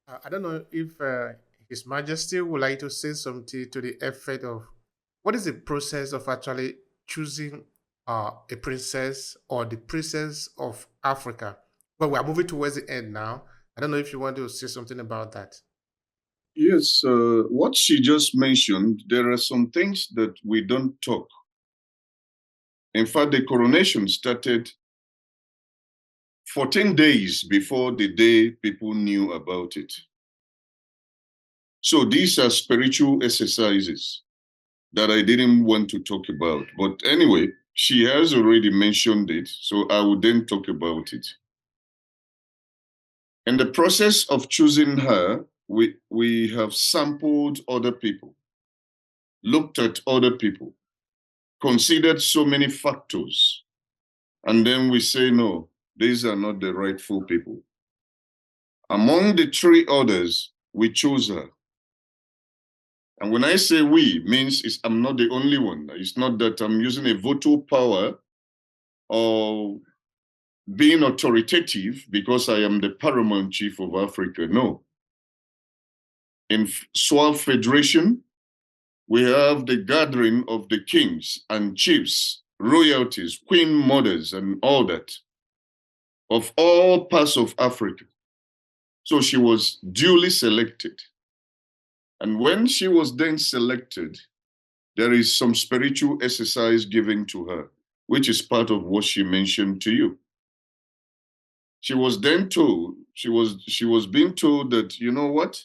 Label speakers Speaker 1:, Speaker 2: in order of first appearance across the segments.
Speaker 1: I don't know if His Majesty would like to say something to the effect of what is the process of actually choosing a princess or the princess of Africa. But we are moving towards the end now. I don't know if you want to say something about that.
Speaker 2: Yes, what she just mentioned, there are some things that we don't talk. In fact, the coronation started 14 days before the day people knew about it. So these are spiritual exercises that I didn't want to talk about. But anyway, she has already mentioned it, so I will then talk about it. In the process of choosing her, we have sampled other people, looked at other people, considered so many factors, and then we say, no, these are not the rightful people. Among the three others, we chose her. And when I say we, means I'm not the only one. It's not that I'm using a veto power or being authoritative because I am the paramount chief of Africa. No. In Swab Federation, we have the gathering of the kings and chiefs, royalties, queen mothers, and all that of all parts of Africa. So she was duly selected. And when she was then selected, there is some spiritual exercise given to her, which is part of what she mentioned to you. She was then told, she was being told that, you know what?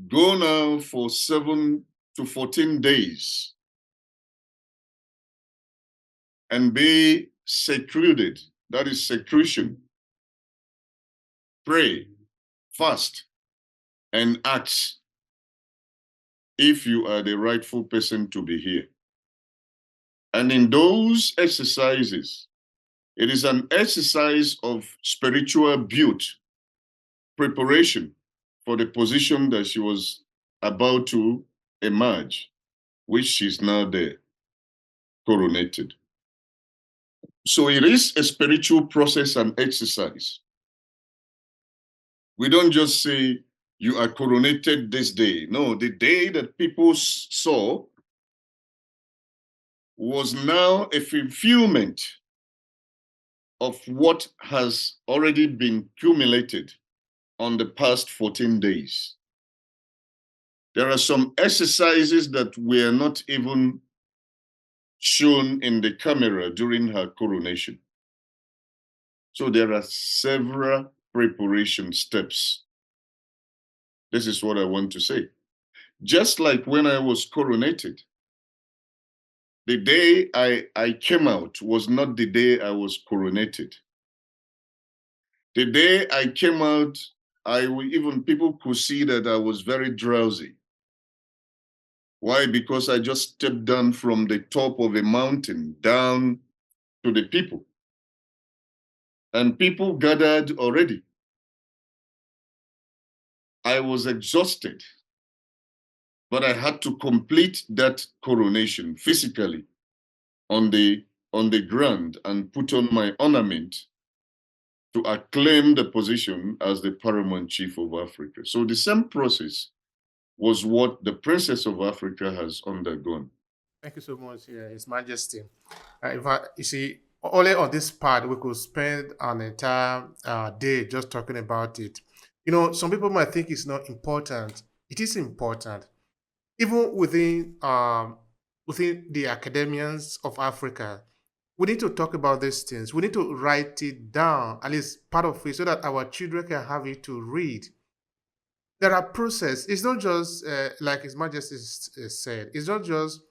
Speaker 2: Go now for 7 to 14 days and be secluded. That is seclusion. Pray, fast, and act if you are the rightful person to be here. And in those exercises, it is an exercise of spiritual build, preparation for the position that she was about to emerge, which she's now there, coronated. So it is a spiritual process and exercise. We don't just say, you are coronated this day. No, the day that people saw was now a fulfillment of what has already been accumulated on the past 14 days. There are some exercises that were not even shown in the camera during her coronation. So there are several preparation steps. This is what I want to say. Just like when I was coronated, the day I came out was not the day I was coronated. The day I came out, even people could see that I was very drowsy. Why? Because I just stepped down from the top of a mountain down to the people. And people gathered already. I was exhausted, but I had to complete that coronation physically on the ground and put on my ornament to acclaim the position as the paramount chief of Africa. So the same process was what the Princess of Africa has undergone.
Speaker 1: Thank you so much, His Majesty. In fact, you see, only on this part, we could spend an entire day just talking about it. Some people might think it's not important. It is important. Even within the academians of Africa, we need to talk about these things. We need to write it down, at least part of it, so that our children can have it to read. There are process. It's not just like His Majesty said. It's not just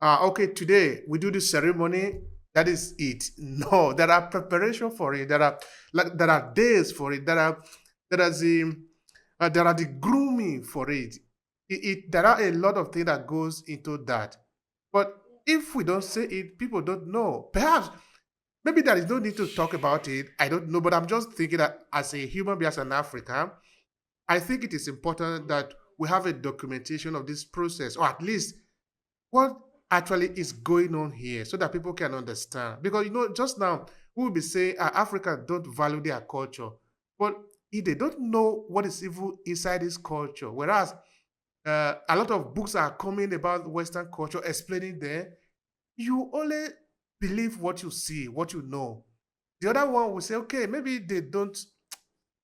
Speaker 1: okay. Today we do the ceremony. That is it. No, there are preparation for it. There are days for it. There are the grooming for it. There are a lot of things that goes into that. But if we don't say it, people don't know. Perhaps maybe there is no need to talk about it. I don't know, but I'm just thinking that as a human being, as an African, I think it is important that we have a documentation of this process, or at least what actually is going on here, so that people can understand. Because just now we will be saying Africa don't value their culture, but they don't know what is evil inside this culture. Whereas a lot of books are coming about Western culture, explaining them. You only believe what you see, what you know. The other one will say, okay, maybe they don't,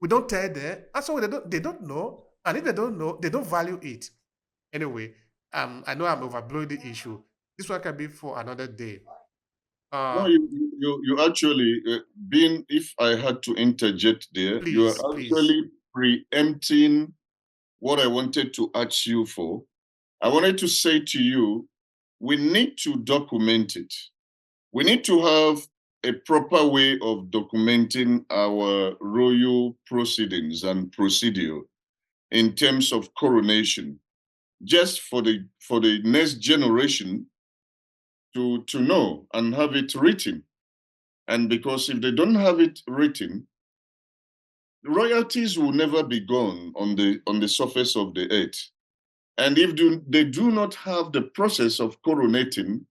Speaker 1: we don't tell them, and so they don't know, and if they don't know, they don't value it. Anyway, I know I'm overblowing the issue. This one can be for another day.
Speaker 2: No,
Speaker 1: Uh,
Speaker 2: you actually, being, if I had to interject there, you are
Speaker 1: please, please.
Speaker 2: actually preempting what I wanted to ask you for. I wanted to say to you, we need to document it. We need to have a proper way of documenting our royal proceedings and procedure in terms of coronation, just for the next generation to know and have it written. And because if they don't have it written, royalties will never be gone on the surface of the earth. And if they do not have the process of coronating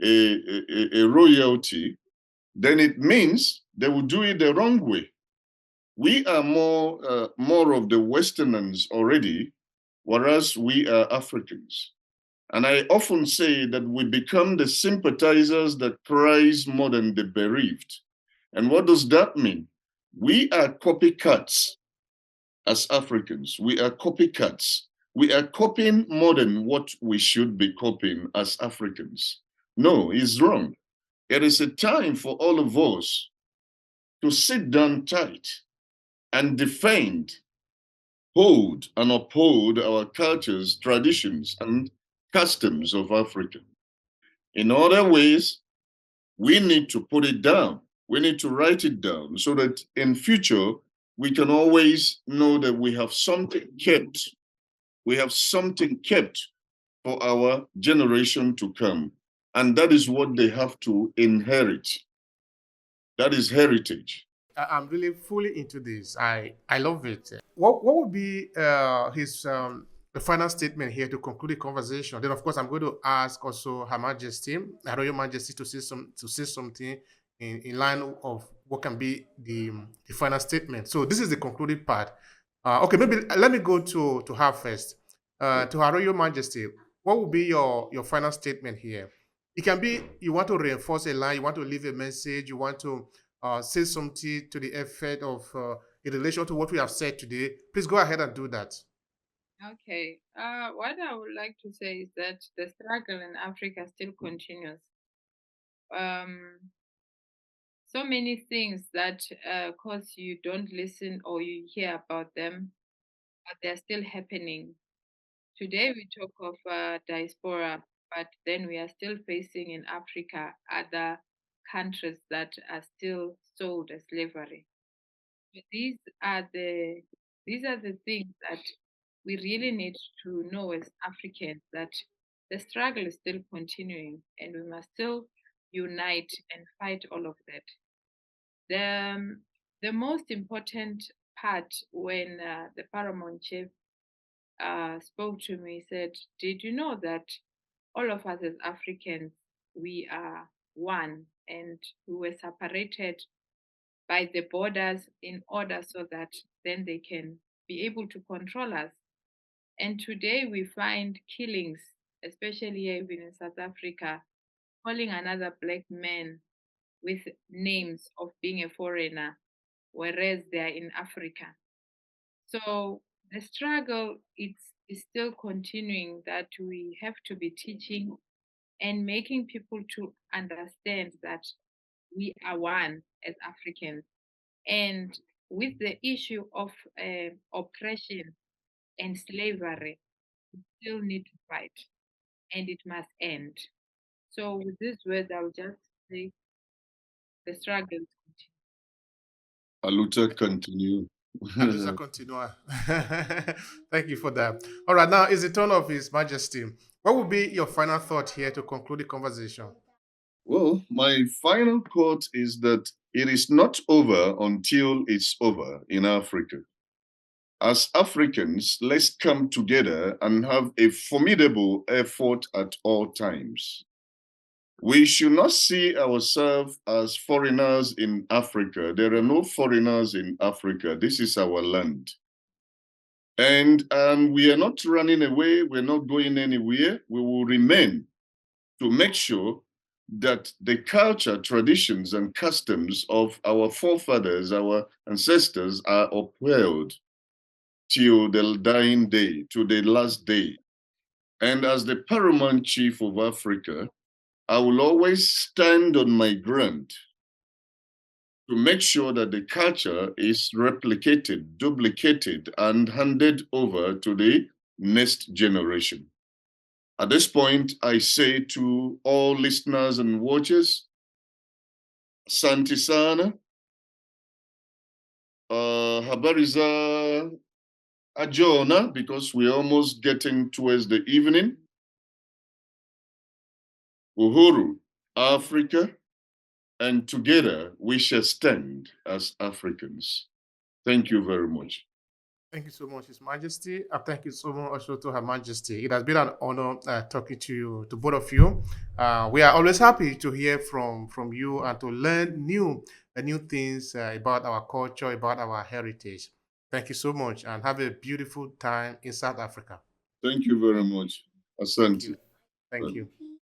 Speaker 2: a royalty, then it means they will do it the wrong way. We are more of the Westerners already, whereas we are Africans. And I often say that we become the sympathizers that cries more than the bereaved. And what does that mean? We are copycats as Africans. We are copycats. We are copying more than what we should be copying as Africans. No, it's wrong. It is a time for all of us to sit down tight and defend, hold, and uphold our cultures, traditions, and customs of Africa. In other ways, we need to put it down. We need to write it down so that in future we can always know that we have something kept. We have something kept for our generation to come. And that is what they have to inherit. That is heritage.
Speaker 1: I'm really fully into this. I love it. What would be his the final statement here to conclude the conversation? Then, of course, I'm going to ask also Her Majesty, Her Royal Majesty, to say something in line of what can be the final statement. So this is the concluded part. Okay, maybe let me go to her first. To Her Royal Majesty, what would be your final statement here? It can be you want to reinforce a line, you want to leave a message, you want to say something to the effect of in relation to what we have said today. Please go ahead and do that.
Speaker 3: Okay. What I would like to say is that the struggle in Africa still continues. Um, so many things that cause you don't listen or you hear about them, but they're still happening. Today we talk of diaspora, but then we are still facing in Africa other countries that are still sold as slavery. But these are the things that we really need to know as Africans, that the struggle is still continuing and we must still unite and fight all of that. The most important part when the paramount chief spoke to me said, "Did you know that all of us as Africans, we are one and we were separated by the borders in order so that then they can be able to control us. And today we find killings, especially here even in South Africa, calling another black man with names of being a foreigner, whereas they are in Africa. So the struggle is still continuing, that we have to be teaching and making people to understand that we are one as Africans. And with the issue of oppression and slavery, we still need to fight and it must end. So, with these words, I'll just say the struggle is
Speaker 2: Aluta, continue.
Speaker 1: Alusa continua. Thank you for that. All right, now is the turn of His Majesty. What would be your final thought here to conclude the conversation?
Speaker 2: Well, my final quote is that it is not over until it's over in Africa. As Africans, let's come together and have a formidable effort at all times. We should not see ourselves as foreigners in Africa. There are no foreigners in Africa. This is our land. And we are not running away. We're not going anywhere. We will remain to make sure that the culture, traditions, and customs of our forefathers, our ancestors, are upheld till the dying day, to the last day. And as the paramount chief of Africa, I will always stand on my ground to make sure that the culture is replicated, duplicated, and handed over to the next generation. At this point, I say to all listeners and watchers, Asante sana, habari za ajona, because we're almost getting towards the evening. Uhuru, Africa, and together we shall stand as Africans. Thank you very much.
Speaker 1: Thank you so much, His Majesty. And thank you so much also to Her Majesty. It has been an honor talking to you, to both of you. We are always happy to hear from you and to learn new things about our culture, about our heritage. Thank you so much, and have a beautiful time in South Africa.
Speaker 2: Thank you very much.
Speaker 1: Thank
Speaker 2: Asante.
Speaker 1: you. Thank you.